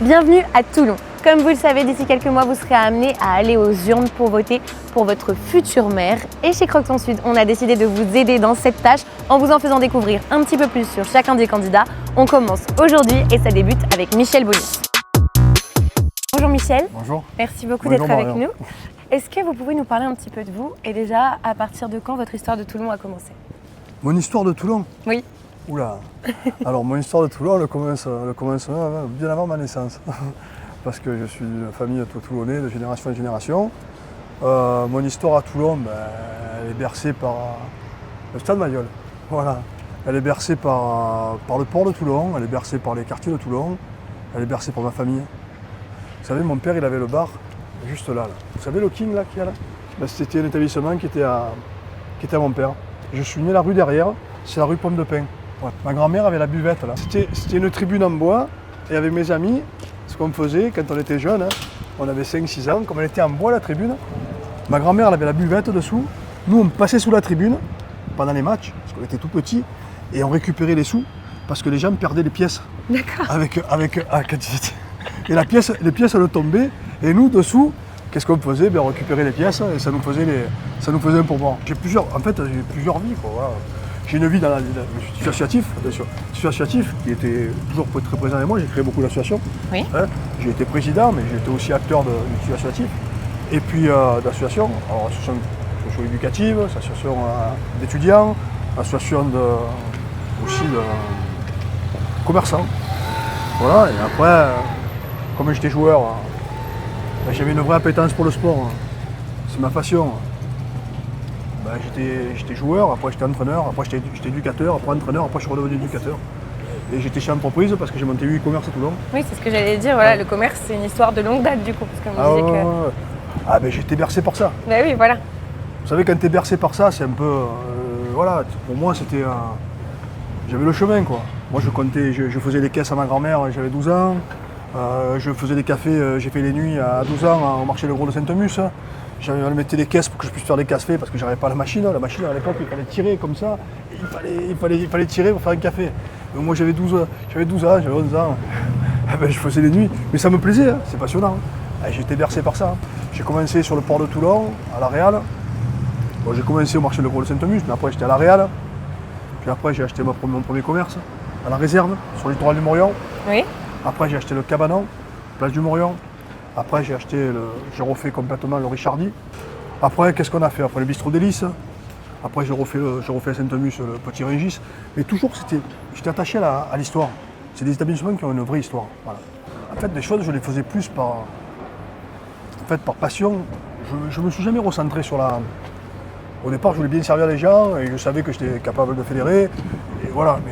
Bienvenue à Toulon. Comme vous le savez, d'ici quelques mois, vous serez amené à aller aux urnes pour voter pour votre futur maire. Et chez Croque Ton Sud, on a décidé de vous aider dans cette tâche en vous en faisant découvrir un petit peu plus sur chacun des candidats. On commence aujourd'hui et ça débute avec Michel Bonus. Bonjour Michel. Bonjour. Merci beaucoup d'être avec nous. Est-ce que vous pouvez nous parler un petit peu de vous et déjà à partir de quand votre histoire de Toulon a commencé? Mon histoire de Toulon? Oui. Oula. Alors mon histoire de Toulon, elle commence bien avant ma naissance. Parce que je suis d'une famille toulonnais de génération en génération. Mon histoire à Toulon, elle est bercée par le Stade Mayol. Voilà. Elle est bercée par le port de Toulon, elle est bercée par les quartiers de Toulon, elle est bercée par ma famille. Vous savez, mon père, il avait le bar juste là. Vous savez le King là qu'il y a là? C'était un établissement qui était à mon père. Je suis né la rue derrière, c'est la rue Pomme de Pin. Ouais. Ma grand-mère avait la buvette là. C'était une tribune en bois et avec mes amis, ce qu'on faisait quand on était jeune, on avait 5-6 ans, comme elle était en bois la tribune, ma grand-mère elle avait la buvette dessous, nous on passait sous la tribune pendant les matchs, parce qu'on était tout petits, et on récupérait les sous parce que les gens perdaient les pièces. D'accord. Et les pièces elles tombaient, et nous dessous, qu'est-ce qu'on faisait? On récupérait les pièces et ça nous faisait un pourboire. J'ai plusieurs vies, quoi, voilà. J'ai une vie je suis associatif, attention. Je suis associatif qui était toujours très présent avec moi, j'ai créé beaucoup d'associations. Oui. J'ai été président, mais j'ai été aussi acteur du tissu associatif. Et puis d'associations, alors association socio-éducative, association d'étudiants, association aussi de commerçants. Voilà, et après, comme j'étais joueur, j'avais une vraie appétence pour le sport. C'est ma passion. J'étais joueur, après j'étais entraîneur, après j'étais éducateur, après entraîneur, après je suis redevenu éducateur. Et j'étais chez entreprise parce que j'ai monté 8 commerces à Toulon. Oui, c'est ce que j'allais dire, voilà, le commerce c'est une histoire de longue date du coup, parce qu'on me disait que... J'étais bercé par ça. Ben oui, voilà. Vous savez, quand t'es bercé par ça, c'est un peu... voilà, pour moi c'était... j'avais le chemin, quoi. Moi je faisais des caisses à ma grand-mère, j'avais 12 ans. Je faisais des cafés, j'ai fait les nuits à 12 ans au marché Le Gros de Saint-Mus. Je mettais des caisses pour que je puisse faire des cafés parce que j'avais pas la machine. La machine à l'époque, il fallait tirer comme ça. Il fallait tirer pour faire un café. Donc moi j'avais 12 ans, j'avais 11 ans. Je faisais les nuits. Mais ça me plaisait, c'est passionnant. J'étais bercé par ça. J'ai commencé sur le port de Toulon, à La Réal. Bon, j'ai commencé au marché Le Gros de Saint-Mus, mais après j'étais à La Réal. Puis après j'ai acheté mon premier commerce, à La Réserve, sur le littoral du Morillon. Oui. Après j'ai acheté le Cabanon, place du Morillon. Après j'ai refait complètement le Richardi. Après qu'est-ce qu'on a fait? Après le bistrot d'Hélice. Après j'ai refait à Saint-Mus le Petit Régis. Mais toujours j'étais attaché à l'histoire. C'est des établissements qui ont une vraie histoire. Voilà. En fait des choses je les faisais plus par passion. Je me suis jamais recentré sur la... Au départ je voulais bien servir les gens et je savais que j'étais capable de fédérer. Et voilà, mais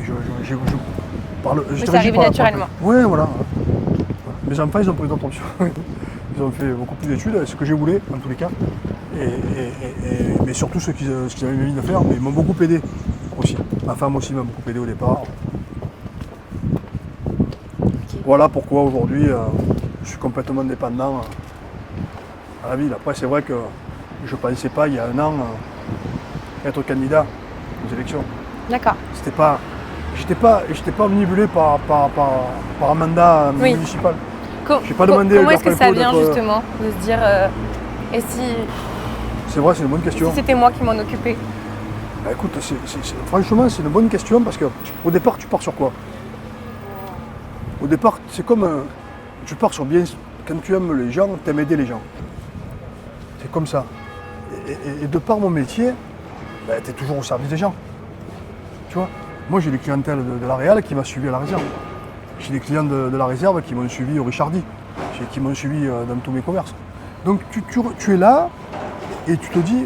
ça arrivait naturellement. Oui, voilà. Mes enfants, ils ont pris d'autres options. Ils ont fait beaucoup plus d'études, ce que j'ai voulu, en tous les cas. Mais surtout ce qu'ils avaient envie de faire, mais ils m'ont beaucoup aidé aussi. Ma femme aussi m'a beaucoup aidé au départ. Voilà pourquoi aujourd'hui, je suis complètement dépendant à la ville. Après, c'est vrai que je ne pensais pas, il y a un an, être candidat aux élections. D'accord. J'étais pas omnibulé par un mandat municipal. Comment est-ce que ça vient justement de se dire et si... C'est vrai, c'est une bonne question. Si c'était moi qui m'en occupais? Écoute, franchement c'est une bonne question parce qu'au départ tu pars sur quoi? Au départ c'est comme tu pars sur bien, quand tu aimes les gens, tu aimes aider les gens. C'est comme ça. Et de par mon métier, tu es toujours au service des gens. Tu vois? Moi j'ai des clientèles de La Réal qui m'a suivi à La Réserve. J'ai des clients de La Réserve qui m'ont suivi au Richardi, qui m'ont suivi dans tous mes commerces. Donc tu es là et tu te dis,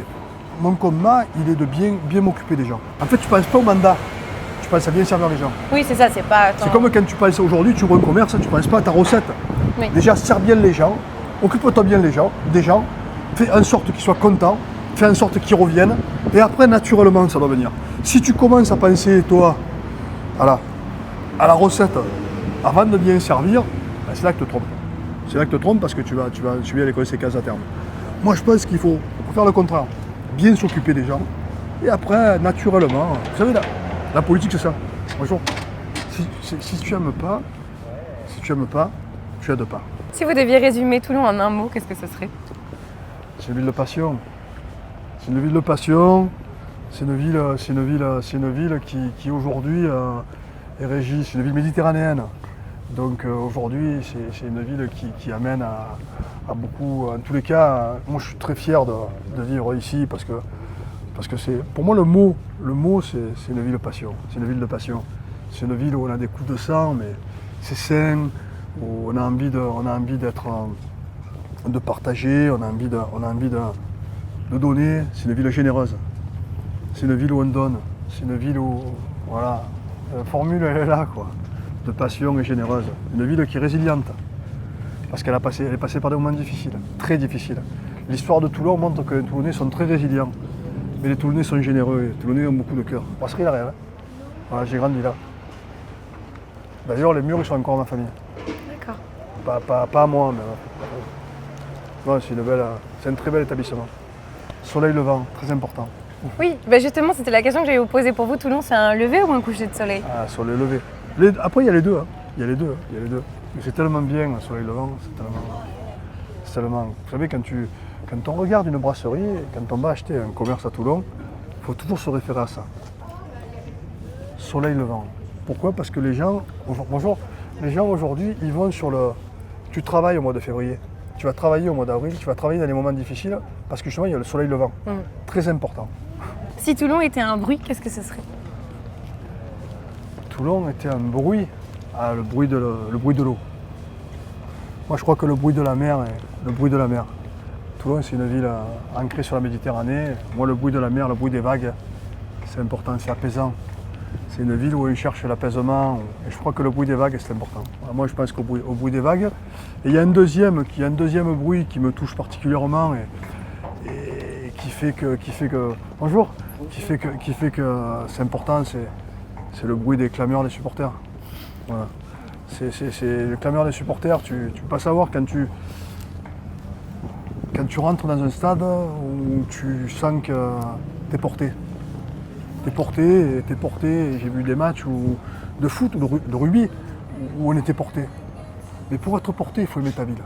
mon combat, il est de bien m'occuper des gens. En fait, tu ne penses pas au mandat, tu penses à bien servir les gens. Oui, c'est ça, c'est pas... C'est comme quand tu penses aujourd'hui, tu ouvres un commerce, tu ne penses pas à ta recette. Oui. Déjà, sers bien les gens, occupe-toi bien des gens, fais en sorte qu'ils soient contents, fais en sorte qu'ils reviennent, et après, naturellement, ça doit venir. Si tu commences à penser, toi, à la recette, avant de bien servir, c'est là que tu te trompes. C'est là que tu te trompes parce que tu vas subir les conséquences à terme. Moi, je pense qu'il faut faire le contraire. Bien s'occuper des gens. Et après, naturellement, vous savez, la politique, c'est ça. Bonjour. Si tu n'aimes pas, tu n'aides pas. Si vous deviez résumer Toulon en un mot, qu'est-ce que ce serait? C'est une ville de passion. C'est une ville de passion. C'est une ville qui aujourd'hui est régie. C'est une ville méditerranéenne. Donc aujourd'hui, c'est une ville qui amène à beaucoup. En tous les cas, moi je suis très fier de vivre ici parce que c'est, pour moi le mot c'est une ville de passion. C'est une ville de passion. C'est une ville où on a des coups de sang, mais c'est sain, où on a envie d'être, de partager, on a envie de donner. C'est une ville généreuse. C'est une ville où on donne. C'est une ville où, voilà, la formule elle est là, quoi. De passion et généreuse. Une ville qui est résiliente. Parce elle est passée par des moments difficiles, très difficiles. L'histoire de Toulon montre que les Toulonnais sont très résilients. Mais les Toulonnais sont généreux, les Toulonnais ont beaucoup de cœur. Parce qu'il arrive. Voilà, j'ai grandi là. D'ailleurs, les murs ils sont encore ma famille. D'accord. Pas à moi, mais non, c'est un très bel établissement. Soleil levant, très important. Oui, bah justement, c'était la question que j'allais vous poser pour vous. Toulon, c'est un lever ou un coucher de soleil? Ah, soleil levé. Après, il y a les deux. Hein. Il y a les deux. Mais c'est tellement bien, le soleil levant. C'est tellement. Vous savez, quand on regarde une brasserie, quand on va acheter un commerce à Toulon, il faut toujours se référer à ça. Soleil levant. Pourquoi? Parce que les gens, bonjour, les gens aujourd'hui, ils vont sur le. Tu travailles au mois de février, tu vas travailler au mois d'avril, tu vas travailler dans les moments difficiles, parce que justement, il y a le soleil levant. Très important. Si Toulon était un bruit, qu'est-ce que ce serait? Toulon était un bruit, le bruit de l'eau. Moi, je crois que le bruit de la mer est le bruit de la mer. Toulon, c'est une ville ancrée sur la Méditerranée. Moi, le bruit de la mer, le bruit des vagues, c'est important, c'est apaisant. C'est une ville où on cherche l'apaisement. Et je crois que le bruit des vagues, c'est important. Alors moi, je pense au bruit des vagues. Et il y a un deuxième bruit qui me touche particulièrement et qui fait que bonjour, qui fait que c'est important, c'est le bruit des clameurs des supporters. Voilà. C'est le clameur des supporters. Tu peux pas savoir quand tu rentres dans un stade où tu sens que tu es porté. T'es porté, et j'ai vu des matchs de foot ou de rugby où on était porté. Mais pour être porté, il faut aimer ta ville.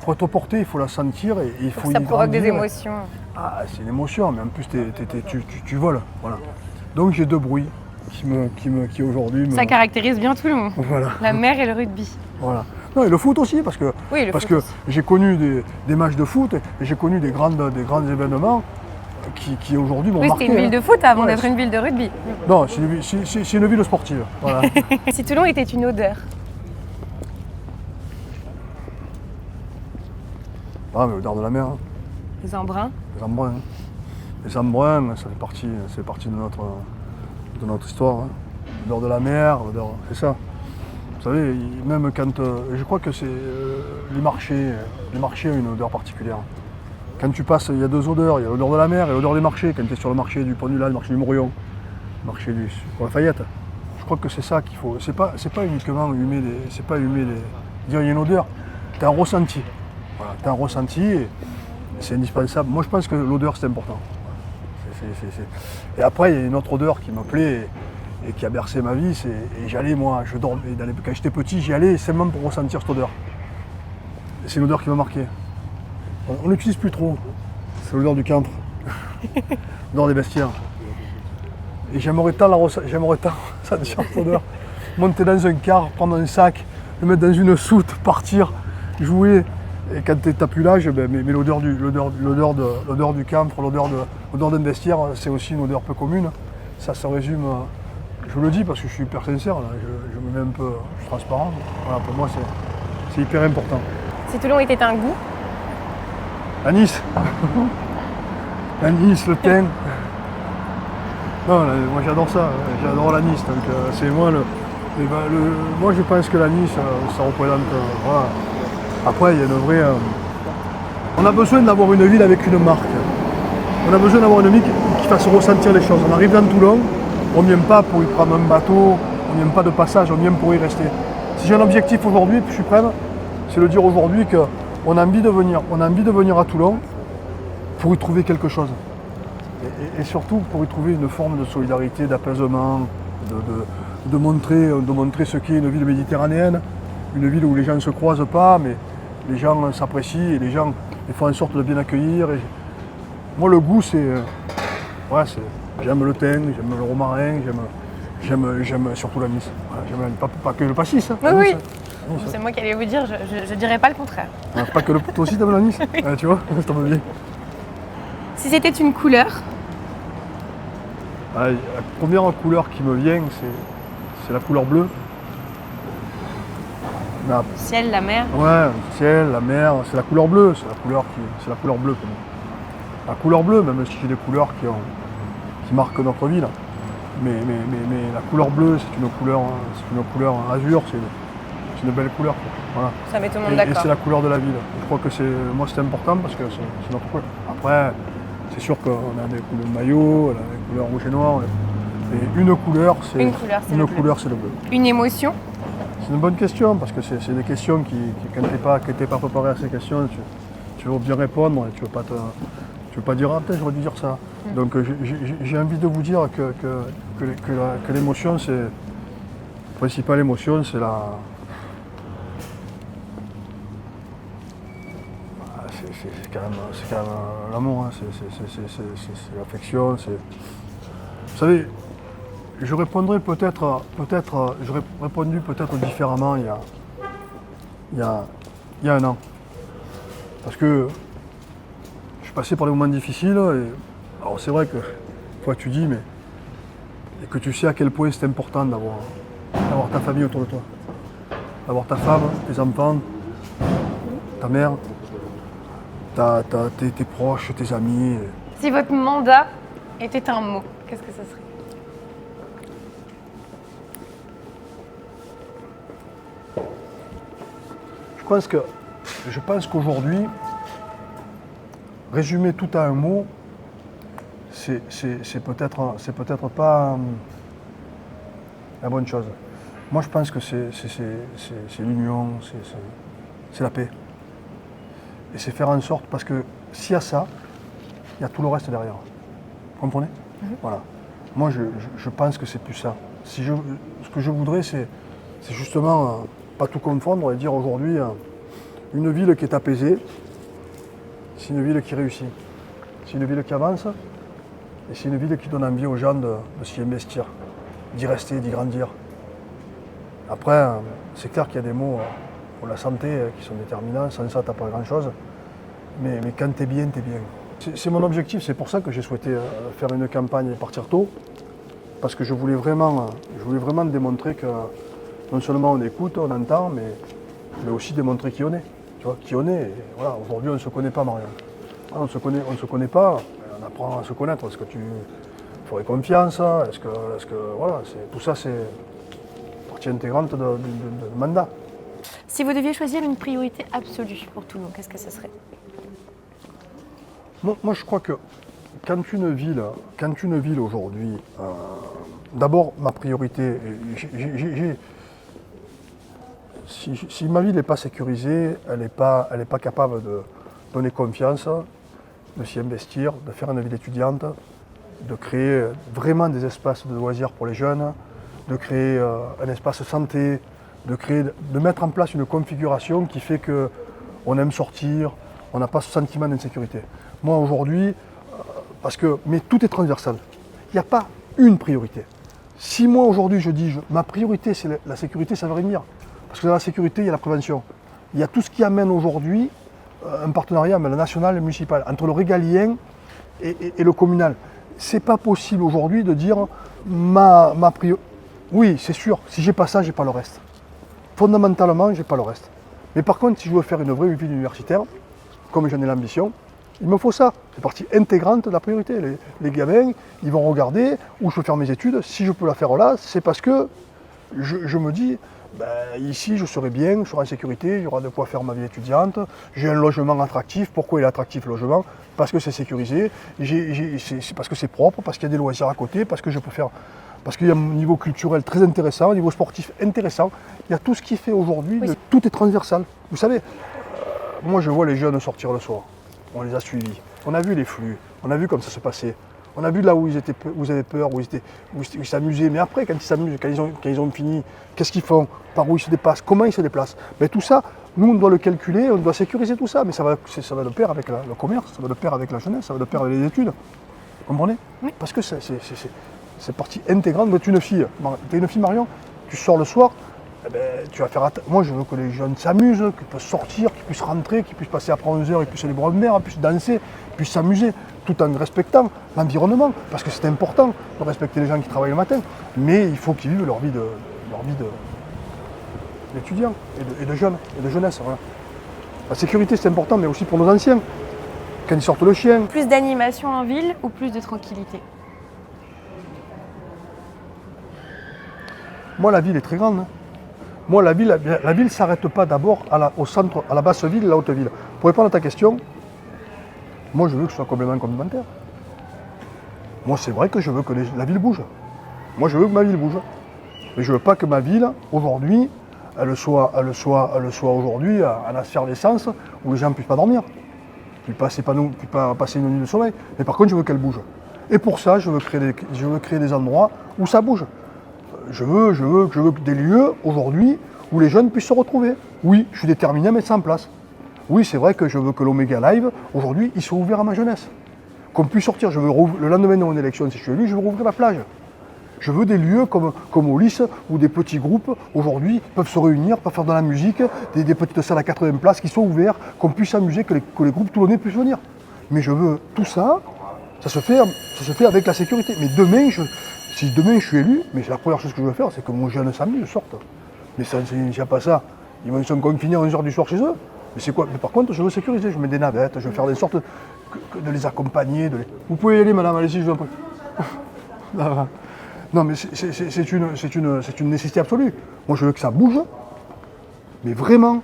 Pour être porté, il faut la sentir et il faut y Ça provoque grandir. des émotions. Ah, c'est une émotion, mais en plus tu voles. Voilà. Donc j'ai deux bruits qui aujourd'hui Ça caractérise bien Toulon. Voilà. La mer et le rugby. Voilà. Non, et le foot aussi, parce que, Oui, le foot aussi. j'ai connu des matchs de foot et j'ai connu des grands événements qui aujourd'hui m'ont Oui, marqué. c'était une ville de foot avant Ouais, d'être une ville de rugby. Non, c'est une ville sportive. Voilà. Si Toulon était une odeur, Ah, mais l'odeur de la mer, hein. les embruns, Les embruns. Hein. Les embruns, ça fait partie de notre histoire. Hein. L'odeur de la mer, c'est ça. Vous savez, même quand. Je crois que c'est les marchés ont une odeur particulière. Quand tu passes, il y a deux odeurs, il y a l'odeur de la mer et l'odeur des marchés. Quand tu es sur le marché du Pont du Lac, le marché du Morillon, le marché du Lafayette. Je crois que c'est ça qu'il faut. C'est pas uniquement humer dire il y a une odeur, tu as un ressenti. Voilà, tu as un ressenti et c'est indispensable. Moi je pense que l'odeur c'est important. Et après il y a une autre odeur qui me plaît et qui a bercé ma vie, et j'allais moi, je dormais, quand j'étais petit j'y allais simplement pour ressentir cette odeur. C'est une odeur qui m'a marqué. On l'utilise plus trop, c'est l'odeur du camp, l'odeur des vestiaires. Et j'aimerais tant sentir cette odeur. Monter dans un car, prendre un sac, le mettre dans une soute, partir, jouer. Et quand tu n'as plus l'âge, mais l'odeur du camp, l'odeur d'un vestiaire, c'est aussi une odeur peu commune. Ça se résume, je vous le dis parce que je suis hyper sincère, là, je me mets un peu, je suis transparent. Voilà, pour moi c'est hyper important. si Toulon était un goût, L'anis. L'anis, le thym. Non, moi j'adore ça, j'adore l'anis. Donc c'est moi moi je pense que l'anis, ça représente. Voilà. Après, il y a une vraie. On a besoin d'avoir une ville avec une marque. On a besoin d'avoir une ville qui fasse ressentir les choses. On arrive dans Toulon, on ne vient pas pour y prendre un bateau, on ne vient pas de passage, on vient pour y rester. Si j'ai un objectif aujourd'hui, puis je suis prêt, c'est de dire aujourd'hui qu'on a envie de venir à Toulon pour y trouver quelque chose. Et surtout pour y trouver une forme de solidarité, d'apaisement, de montrer ce qu'est une ville méditerranéenne. une ville où les gens ne se croisent pas, mais les gens s'apprécient et les gens font en sorte de bien accueillir. Et moi, le goût, j'aime le thym, j'aime le romarin, j'aime surtout l'anis. Voilà, j'aime pas que le pastis. Hein, Oui, l'anis, oui. hein. L'anis, C'est moi qui allais vous dire, je dirais pas le contraire. hein. Pas que toi aussi, t'aimes l'anis. Tu vois, ça tombe bien. Si c'était une couleur, La première couleur qui me vient, c'est la couleur bleue. Mais le ciel, la mer. ouais, le ciel, la mer, c'est la couleur bleue, c'est la couleur bleue pour moi. La couleur bleue, même si j'ai des couleurs qui marquent notre vie là. Mais la couleur bleue, c'est une couleur azur, c'est une belle couleur, quoi. Voilà. Ça met tout le monde Et d'accord. c'est la couleur de la ville. Je crois que c'est important parce que c'est notre couleur. Après, c'est sûr qu'on a des couleurs de maillot, on a des couleurs rouge et noir. Et une couleur, c'est le bleu. Une émotion, C'est une bonne question parce que c'est des questions quand tu n'es pas préparé à ces questions, tu veux bien répondre et tu veux pas dire ah peut-être j'aurais dû dire ça. Donc j'ai envie de vous dire que l'émotion, la principale émotion, c'est c'est quand même l'amour, hein. C'est l'affection. Vous savez, j'aurais répondu peut-être différemment il y a un an. Parce que je suis passé par des moments difficiles et alors c'est vrai que toi tu dis et que tu sais à quel point c'est important d'avoir ta famille autour de toi. D'avoir ta femme, tes enfants, ta mère, tes proches, tes amis. si votre mandat était un mot, qu'est-ce que ce serait? Je pense qu'aujourd'hui, résumer tout à un mot, c'est peut-être pas la bonne chose. Moi, je pense que c'est l'union, c'est la paix. Et c'est faire en sorte, parce que s'il y a ça, il y a tout le reste derrière. Vous comprenez? Voilà. Moi, je pense que c'est plus ça. Ce que je voudrais, c'est justement pas tout confondre et dire aujourd'hui, une ville qui est apaisée, c'est une ville qui réussit. C'est une ville qui avance et c'est une ville qui donne envie aux gens de s'y investir, d'y rester, d'y grandir. Après, c'est clair qu'il y a des mots pour la santé qui sont déterminants, sans ça, tu n'as pas grand-chose. Mais quand tu es bien, tu es bien. C'est mon objectif, c'est pour ça que j'ai souhaité faire une campagne et partir tôt, parce que je voulais vraiment démontrer que non seulement on écoute, on entend, mais aussi démontrer qui on est. Tu vois, qui on est. Et voilà, aujourd'hui, on ne se connaît pas, Marion. On ne se connaît pas, on apprend à se connaître. Est-ce que tu ferais confiance? Est-ce que voilà, tout ça, c'est partie intégrante de mandat. Si vous deviez choisir une priorité absolue pour Toulon, qu'est-ce que ce serait? Moi, je crois que quand une ville aujourd'hui, d'abord, ma priorité, si ma ville n'est pas sécurisée, elle n'est pas capable de donner confiance, de s'y investir, de faire une ville étudiante, de créer vraiment des espaces de loisirs pour les jeunes, de créer un espace santé, de mettre en place une configuration qui fait qu'on aime sortir, on n'a pas ce sentiment d'insécurité. Moi aujourd'hui, mais tout est transversal. Il n'y a pas une priorité. Si moi aujourd'hui je dis ma priorité c'est la sécurité, ça veut rien dire. Parce que dans la sécurité, il y a la prévention. Il y a tout ce qui amène aujourd'hui un partenariat le national et le municipal, entre le régalien et le communal. C'est pas possible aujourd'hui de dire ma priorité. Oui, c'est sûr, si j'ai pas ça, j'ai pas le reste. Fondamentalement, j'ai pas le reste. Mais par contre, si je veux faire une vraie ville universitaire, comme j'en ai l'ambition, il me faut ça. C'est partie intégrante de la priorité. Les gamins, ils vont regarder où je peux faire mes études. Si je peux la faire là, c'est parce que je me dis, ici je serai bien, je serai en sécurité, il y aura de quoi faire ma vie étudiante, j'ai un logement attractif. Pourquoi il est attractif le logement? Parce que c'est sécurisé, c'est parce que c'est propre, parce qu'il y a des loisirs à côté, parce que je peux faire. Parce qu'il y a un niveau culturel très intéressant, un niveau sportif intéressant. Il y a tout ce qui fait aujourd'hui, tout est transversal. Vous savez, moi je vois les jeunes sortir le soir, on les a suivis, on a vu les flux, on a vu comme ça se passait. On a vu là où ils avaient peur, où ils s'amusaient. Mais après, quand ils s'amusent, quand ils ont fini, qu'est-ce qu'ils font? Par où ils se déplacent? Comment ils se déplacent? Mais tout ça, nous, on doit le calculer, on doit sécuriser tout ça. Mais ça va de pair avec le commerce, ça va de pair avec la jeunesse, ça va de pair avec les études. Vous comprenez? Oui. Parce que c'est partie intégrante. Tu es une fille, Marion, tu sors le soir, eh ben, tu vas faire moi, je veux que les jeunes s'amusent, qu'ils puissent sortir, qu'ils puissent rentrer, qu'ils puissent passer après 11 heures, qu'ils puissent aller boire une bière, qu'ils puissent danser, qu'ils puissent s'amuser, tout en respectant l'environnement. Parce que c'est important de respecter les gens qui travaillent le matin. Mais il faut qu'ils vivent leur vie d'étudiants et de jeunes, et de jeunesse. Voilà. La sécurité, c'est important, mais aussi pour nos anciens. Quand ils sortent le chien. Plus d'animation en ville ou plus de tranquillité? Moi, la ville est très grande. Hein. Moi, la ville ne s'arrête pas d'abord au centre, à la basse ville et la haute ville. Pour répondre à ta question, moi, je veux que ce soit complètement complémentaire. Moi, c'est vrai que je veux que la ville bouge. Moi, je veux que ma ville bouge. Mais je ne veux pas que ma ville, aujourd'hui, elle soit aujourd'hui en effervescence où les gens ne puissent pas dormir. Puis pas passer une nuit de sommeil. Mais par contre, je veux qu'elle bouge. Et pour ça, je veux créer des endroits où ça bouge. Je veux des lieux, aujourd'hui, où les jeunes puissent se retrouver. Oui, je suis déterminé à mettre ça en place. Oui, c'est vrai que je veux que l'Omega Live, aujourd'hui, il soit ouvert à ma jeunesse. Qu'on puisse sortir. Je veux le lendemain de mon élection, si je suis élu, je veux rouvrir la plage. Je veux des lieux comme au Lys, où des petits groupes, aujourd'hui, peuvent se réunir, peuvent faire de la musique, des petites salles à 80 places qui soient ouvertes, qu'on puisse s'amuser, que les groupes toulonnais puissent venir. Mais je veux tout ça, ça se fait avec la sécurité. Mais si demain je suis élu, mais la première chose que je veux faire, c'est que mon jeune s'amuse, sorte. Mais s'il n'y a pas ça, ils sont confinés à 11h du soir chez eux. Mais c'est quoi? Mais par contre, je veux sécuriser, je mets des navettes, je veux faire des sortes de les accompagner. Vous pouvez y aller, madame, allez-y, je vous en prie. Non, mais c'est une nécessité absolue. Moi, je veux que ça bouge. Mais vraiment,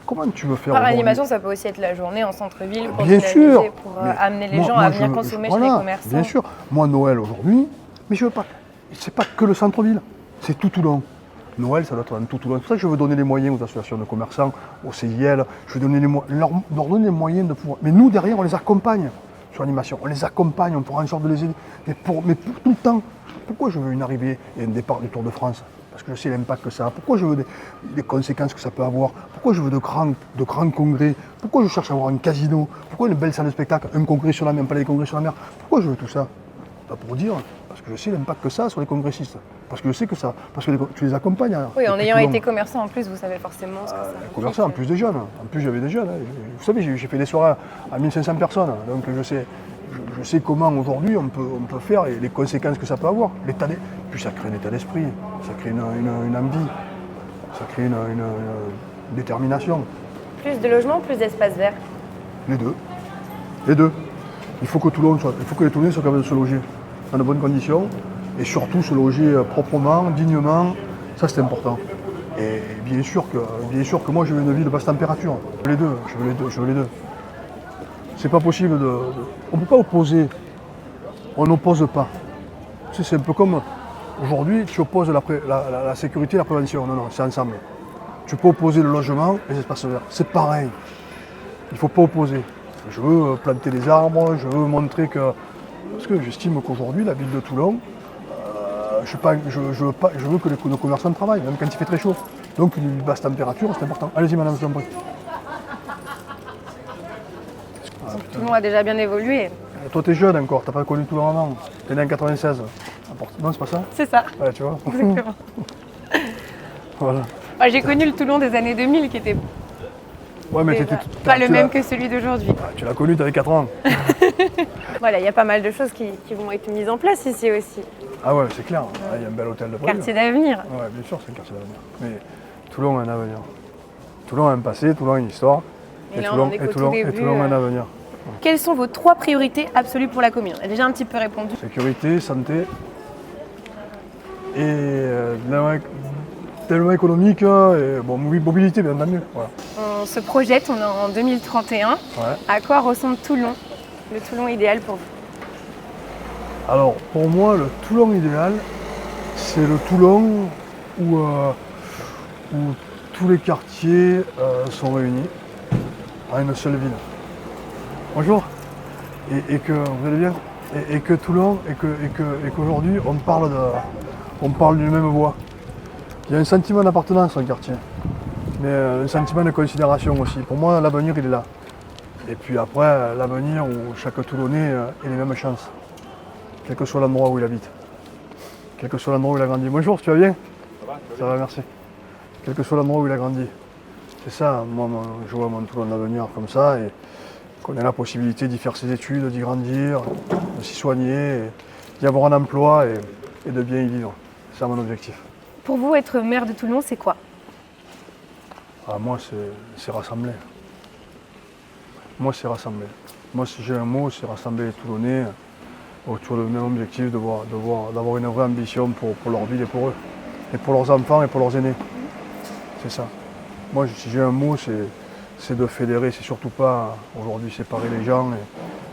comment tu veux faire? Par animation, ça peut aussi être la journée en centre-ville pour bien sûr, pour amener les gens à venir consommer chez les commerçants. Bien sûr. Moi, Noël aujourd'hui, mais je veux pas. C'est pas que le centre-ville, c'est tout Toulon. Noël, ça doit être dans tout Toulon. C'est pour ça que je veux donner les moyens aux associations de commerçants, aux CIL. Je veux leur donner les moyens de pouvoir. Mais nous, derrière, on les accompagne sur l'animation. On les accompagne, on pourra en sorte de les aider. Mais pour tout le temps. Pourquoi je veux une arrivée et un départ du Tour de France? Parce que je sais l'impact que ça a. Pourquoi je veux des conséquences que ça peut avoir? Pourquoi je veux de grands congrès? Pourquoi je cherche à avoir un casino? Pourquoi une belle salle de spectacle? Un congrès sur la mer, un palais des congrès sur la mer? Pourquoi je veux tout ça? Pas pour dire, parce que je sais l'impact que ça a sur les congressistes. Parce que je sais que ça. Parce que tu les accompagnes. Oui, en ayant été commerçant en plus, vous savez forcément ce que ça implique. Commerçant, en plus des jeunes. En plus, j'avais des jeunes. Vous savez, j'ai fait des soirées à 1500 personnes. Donc je sais comment aujourd'hui on peut faire et les conséquences que ça peut avoir. Puis ça crée un état d'esprit, ça crée une envie, ça crée une détermination. Plus de logements, plus d'espace vert? Les deux. Les deux. Il faut que les Toulonnais soient capables de se loger dans de bonnes conditions et surtout se loger proprement, dignement. Ça, c'est important. Et bien sûr que moi, je veux une ville de basse température. Je veux les deux. C'est pas possible on ne peut pas opposer. On n'oppose pas. C'est un peu comme aujourd'hui, tu opposes la sécurité et la prévention. Non, c'est ensemble. Tu peux opposer le logement et les espaces verts. C'est pareil. Il ne faut pas opposer. Je veux planter des arbres, je veux montrer que. Parce que j'estime qu'aujourd'hui, la ville de Toulon, je veux que nos commerçants travaillent, même quand il fait très chaud. Donc une basse température, c'est important. Allez-y, madame, je vous en prie. Toulon a déjà bien évolué. Toi, t'es jeune encore, t'as pas connu Toulon avant. T'es né en 96. Non, c'est pas ça? C'est ça. Ouais, tu vois. Exactement. Voilà. Moi, j'ai connu le Toulon des années 2000 qui était Ouais, mais pas le même que celui d'aujourd'hui. Tu l'as connu, t'avais 4 ans. Voilà, il y a pas mal de choses qui vont être mises en place ici aussi. Ah ouais, c'est clair. Il y a un bel hôtel de prévu. Quartier d'avenir. Ouais, bien sûr, c'est un quartier d'avenir. Mais Toulon a un avenir. Toulon a un passé, Toulon a une histoire. Et là, on en est qu'au tout début. Toulon a un avenir. Quelles sont vos 3 priorités absolues pour la commune? On a déjà un petit peu répondu. Sécurité, santé et développement économique et mobilité, bien entendu. Voilà. On se projette, on est en 2031. Ouais. À quoi ressemble Toulon, le Toulon idéal pour vous? Alors, pour moi, le Toulon idéal, c'est le Toulon où tous les quartiers sont réunis en une seule ville. Bonjour. Et que vous allez bien? et que Toulon, qu'aujourd'hui on parle d'une même voix. Il y a un sentiment d'appartenance dans le quartier, mais un sentiment de considération aussi. Pour moi, l'avenir, il est là. Et puis après, l'avenir où chaque Toulonnais ait les mêmes chances, quel que soit l'endroit où il habite, quel que soit l'endroit où il a grandi. Bonjour, tu vas bien? Ça va, merci. Quel que soit l'endroit où il a grandi. C'est ça, moi, je vois mon Toulon d'avenir comme ça, et qu'on ait la possibilité d'y faire ses études, d'y grandir, de s'y soigner, d'y avoir un emploi et de bien y vivre. C'est ça mon objectif. Pour vous, être maire de Toulon, c'est quoi? Moi, c'est rassembler. Moi, c'est rassembler. Moi, si j'ai un mot, c'est rassembler les Toulonnais autour du même objectif, d'avoir une vraie ambition pour leur ville et pour eux. Et pour leurs enfants et pour leurs aînés. C'est ça. Moi, si j'ai un mot, c'est de fédérer. C'est surtout pas aujourd'hui séparer les gens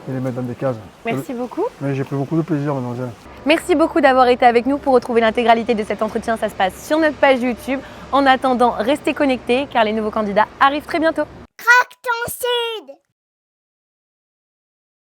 et les mettre dans des cases. Merci beaucoup. Mais j'ai pris beaucoup de plaisir, mademoiselle. Merci beaucoup d'avoir été avec nous. Pour retrouver l'intégralité de cet entretien, ça se passe sur notre page YouTube. En attendant, restez connectés car les nouveaux candidats arrivent très bientôt. Croque ton sud!